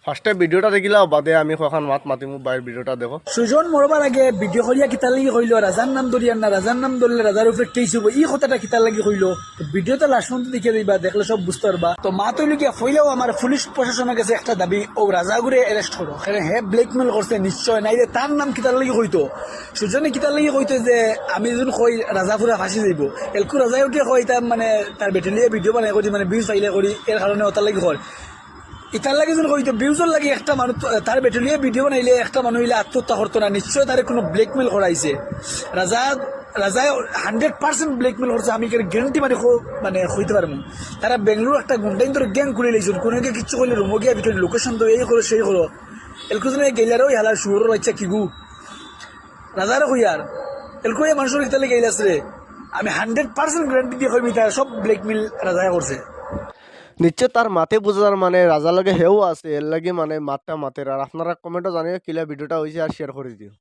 ফার্স্টে ভিডিওটা দেখিলাও বাদে আমি কখন মাত মাতিমু বাইর ভিডিওটা দেখো। সুজন মরবার আগে ভিডিও করিয়া কিতার লাগি কইল রাজার নাম ধরিয়ার না, রাজার নাম ধরলে রাজার উপরে টেইস হইব, এই কথাটা কিতার লাগি কইল। ভিডিওটা লাস্ট পর্যন্ত দেখে দিবা, দেখলে সব বুঝতে পারবা। তো মা তৈল গিয়া হইলেও আমার পুলিশ প্রশাসনের কাছে একটা দাবি, ও রাজাগুড়ে অ্যারেস্ট করো, কারণ হে ব্ল্যাকমেল করছে নিশ্চয়, নাইলে তার নাম কিতার লাগি কইতো, সুজনে কিতার লাগি কইতো যে আমি যখন কই রাজাপুরা ফাঁসি যাইব, এলকু রাজাই উঠে কই তার মানে তার বেটেলিয়ে ভিডিও বানাই করি, মানে বিউজ ফাইলে করি, এর কারণে ওটার লাগি হয়। ইতার লাগে যখন কইতো বিউজর লাগে একটা মানুষ তার বেটলিয়ে ভিডিও বানাইলে একটা মানুষ হইলে আত্মহত্যা করতো না, নিশ্চয় তারে কোনো ব্ল্যাকমেল করাইছে। রাজা রাজায় 100% ব্ল্যাকমেল করছে, আমি গ্যারান্টি মানে হইতে পারবো। তারা বেঙ্গলোর একটা গুন্ডাইন ধরে গ্যাং খুলে লাইছেন, কোনো কিচ্ছু করলে রুমো গিয়া ভিতরে লোকেশন তো এই করো সেই করো, এলকুজনে গেলারও হালার সুরের বাচ্চা কিগু রাজারও হইয়ার এলকু মানুষের ইতালে গেলাস রে, আমি 100% গ্যারান্টি দিয়ে কইমি তারা সব ব্ল্যাকমেল রাজায় করছে। নিশ্চয় তার মাতে বোঝার মানে রাজার লগে হেও আছে, এর লাগে মানে মাতটা মাতের। আর আপনারা কমেন্টও জানিয়ে কিলা ভিডিওটা হয়েছে আর শেয়ার করে দিও।